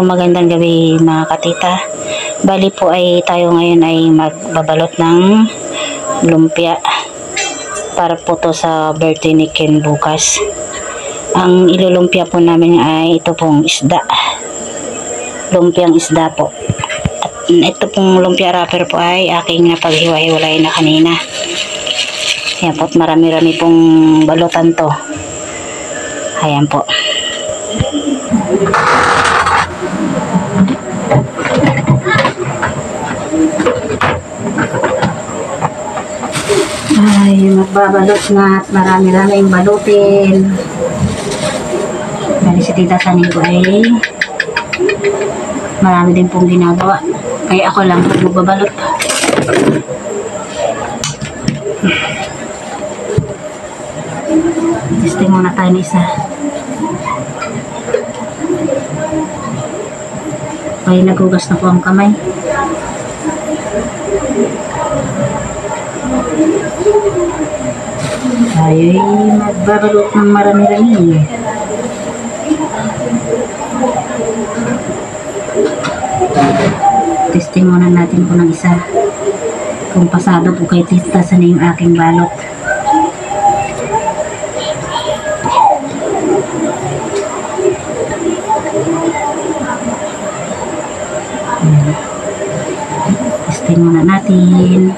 po, magandang gabi mga katita. Bali po ay tayo ngayon ay magbabalot ng lumpia para po to sa birthday ni Ken bukas. Ang ilulumpia po namin ay ito pong isda. Lumpiang isda po. At ito pong lumpia wrapper po ay aking napaghiwa-hiwalay na kanina. Ayan po, marami-rami pong balutan to. Ayan po. Ay, magbabalot na at marami-rami yung balutin. Bali si Tita Saning ko ay marami din pong ginagawa. Kaya ako lang magbabalot. Testing muna tayo na isa. Ay, nagugas na po ang kamay. Tayo'y magbabalot ng marami-rami. Testing muna natin po ng isa. Kung pasado po kay Tita Saning yung aking balot. Testing muna natin.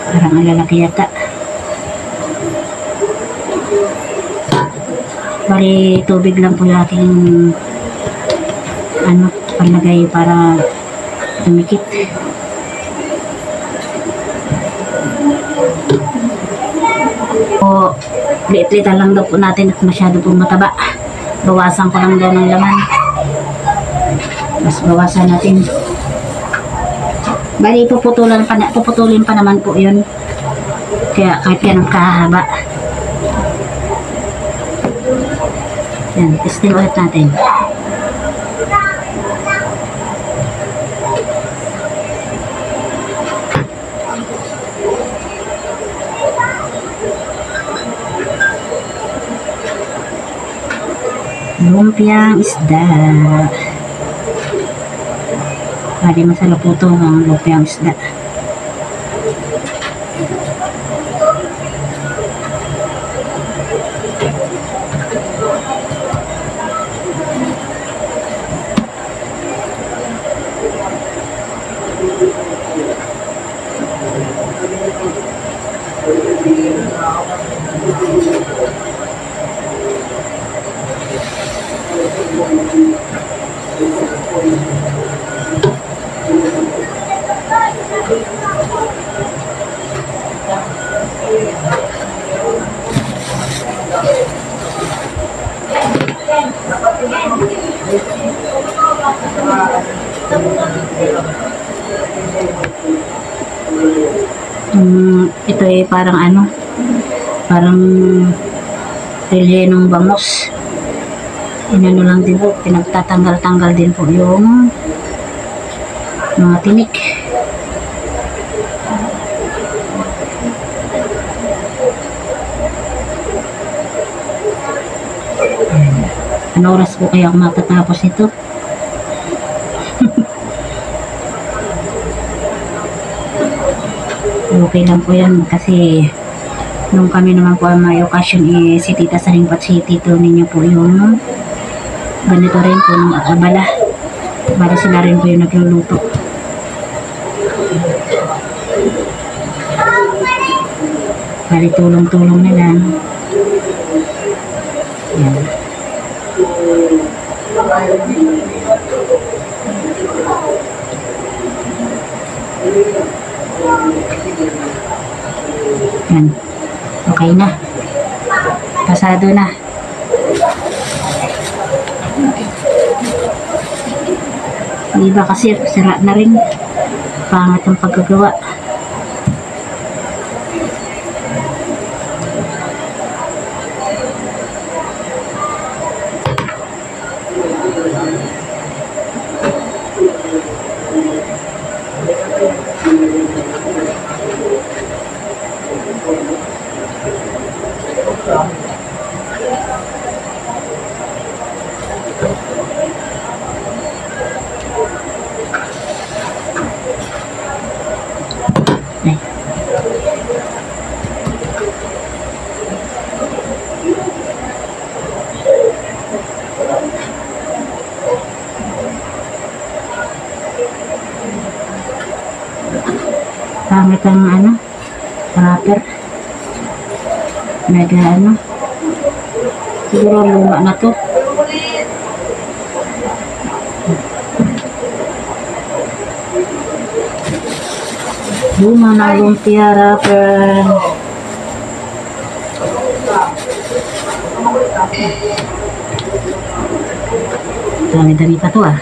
Parang ang lalaki yata. Bali tubig lang po yung aking palagay para tumikit. O liit-liitan lang daw po natin at masyado po mataba. Bawasan ko lang daw ng laman. Mas bawasan natin. Bali puputulin pa naman po yun. Kaya kahit yan ang kahaba. Yan, testing ulit natin. Lumpiang isda. Bali masarap po ito ang lumpiang isda. Ito ay parang parang rellenong bangus. Inano lang din po, pinagtatanggal-tanggal din po yung mga tinik. Ano oras po kaya ako matatapos ito? Okay lang po yan kasi nung kami naman po may okasyon si Tita Saning at si Tito ninyo po yung ganito rin po ng abala. Bali sila rin po yung nagluluto. Bali tulong-tulong na lang. Yan. Yan. Okay na. Pasado na. Iba kasi sira na rin. Pangat ang paggagawa. Pangit ang ano, wrapper. Mega ano. Siguro luma na to. Luma na lumpia wrapper. Dami-dami pa to ah.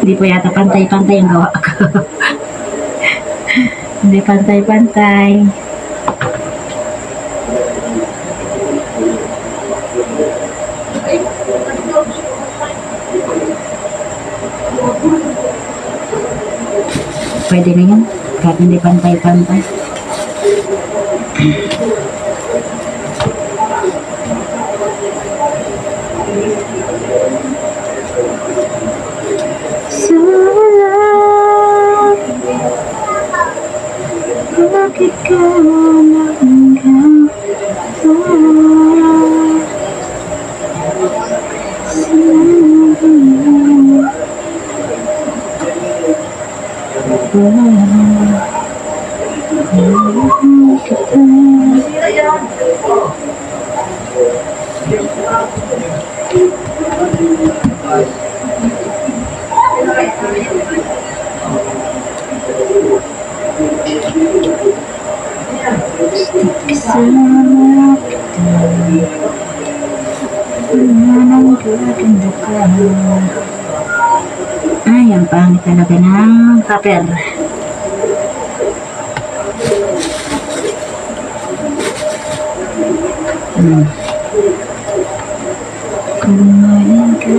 Hindi po yata pantay-pantay yung gawa ko. Hindi pantay-pantay. Pwede na yan. Kahit hindi pantay-pantay. Bakit ka hanggang kasama kita, ang gaganda ka. Ay, ang pangit talaga ng paper. Kumain ka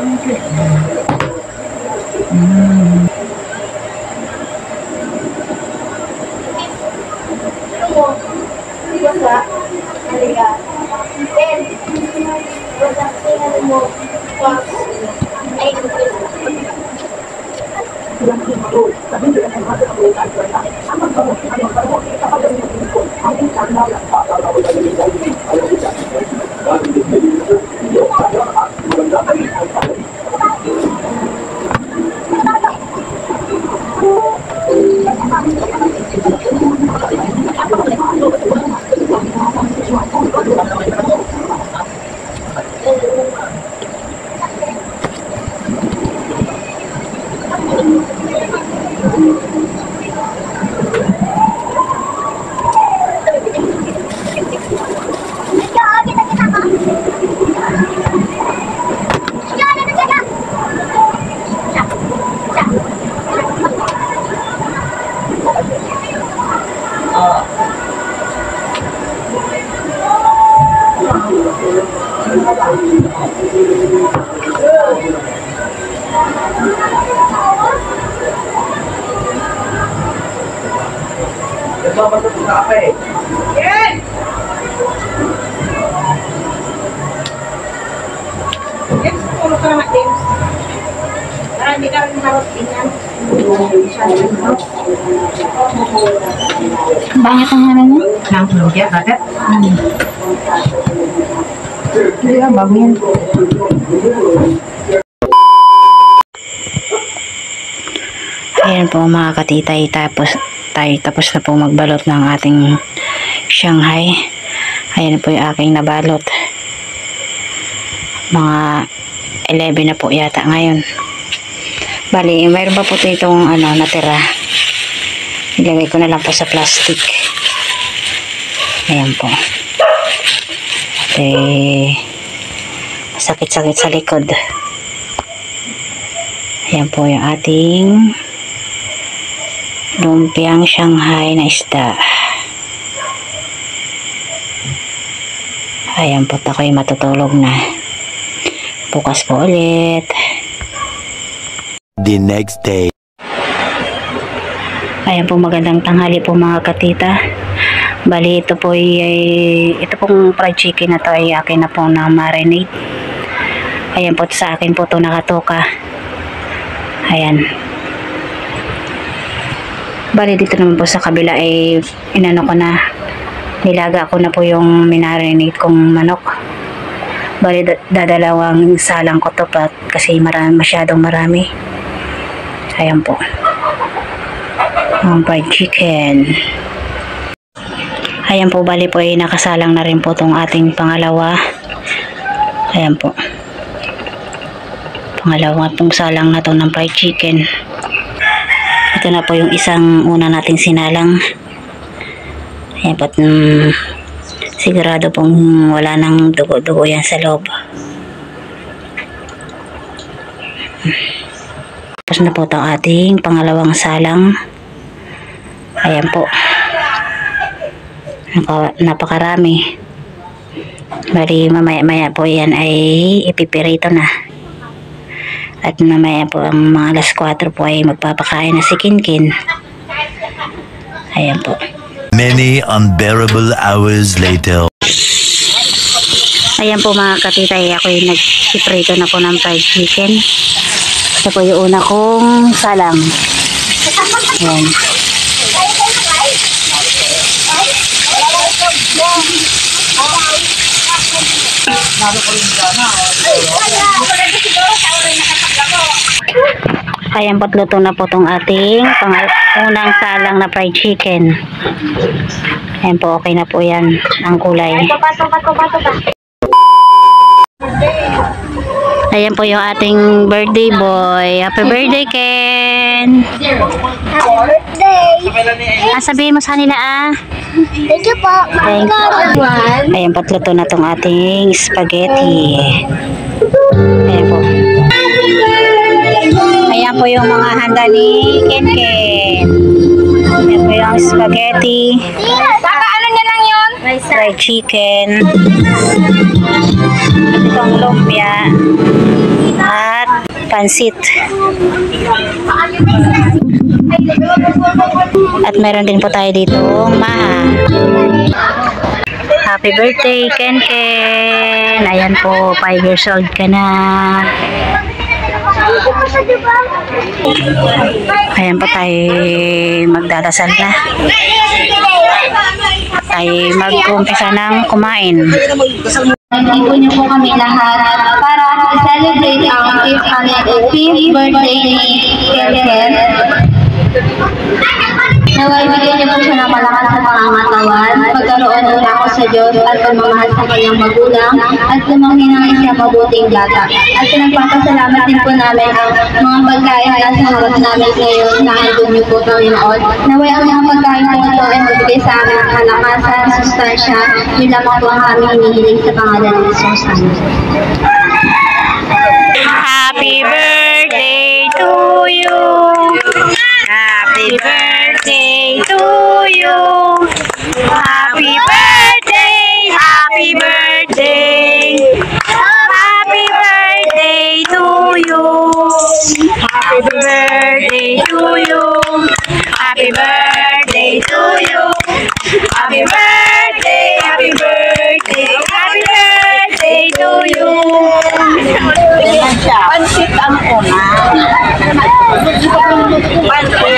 Bakit ang ano mo? Nang lumpia, bakit? Iya, bago yan. Ayan po mga katitay, tapos na po magbalot ng ating Shanghai. Ayan po yung aking nabalot. Mga 11 na po yata ngayon. Bali, mayroon pa po itong natira. Ilagay ko na lang po sa plastic. Ayan po. Sakit-sakit sa likod. Ayan po yung ating lumpiang Shanghai na isda. Ayan po, ako'y matutulog na. Bukas po ulit. The next day. Ayan po, magandang tanghali po mga katita. Bali, ito po ito pong fried chicken na to ay akin na po na marinate. Ayan po, sa akin po ito nakatoka. Ayan. Bali, dito naman po sa kabila ay inano ko na, nilaga ko na po yung minarinate kong manok. Bali, dadalawang salang ko to kasi masyadong marami. Ayan po. Ang fried chicken. Ayan po, bali po ay nakasalang na rin po itong ating pangalawa. Ayan po. Pangalawa pong salang na to ng fried chicken. Ito na po yung isang una nating sinalang. Ayan po. Sigurado pong wala nang dugo-dugo yan sa loob. Tapos na po itong ating pangalawang salang. Ayan po. Napakarami. Bali, mamaya po yan ay ipipirito na. At mamaya po ang mga alas 4 po ay magpapakain na si Kinkin. Ayan po. Many unbearable hours later. Ayan po mga katita, ako yung nag-iprito na po ng fried chicken. Ito po yung una kong salang. Ayan. Ayan po, luto na po itong ating unang salang na fried chicken. Ayan po, okay na po yan ang kulay. Ayan po yung ating birthday boy. Happy birthday, Ken! Sabihin mo sa kanila Thank you po. Thank you. Ayan po, luto na itong ating spaghetti. Ayan po. Ayan po yung mga handa ni Ken Ken. Ayan po yung spaghetti. Baka ano niya lang yun? Fried chicken. Itong lumpia. At pansit. At meron din po tayo dito maha. Happy birthday, Ken Ken. Ayan po, 5 years old ka na. Ayan po, tayo magdadasal na. Tayo mag-umpisa ng kumain. Nag-ipon niyo po kami lahat para celebrate ang 5th birthday ni Ken. Naway bigyan niyo po siya ng malakas sa pangangatawan, pagkaroon ng takot sa Diyos at pagmamahal sa kanyang magulang at lumaki ng isang mabuting bata. At pinagpapasalamat din po namin ang mga pagkain na sa harap namin ngayon na handog niyo po, Panginoon. Naway ang mga pagkain po ito ay magbigay sa amin ng kalakasan, sustansya, yun lamang po ang aming hinihiling sa pangalan ng Jesus. Happy birthday to you. Happy birthday to you. Happy birthday. Happy birthday. Happy birthday to you. Happy birthday to you. Happy birthday to you. Happy birthday. Happy birthday. Happy birthday to you. Pansit ang una. Pansit.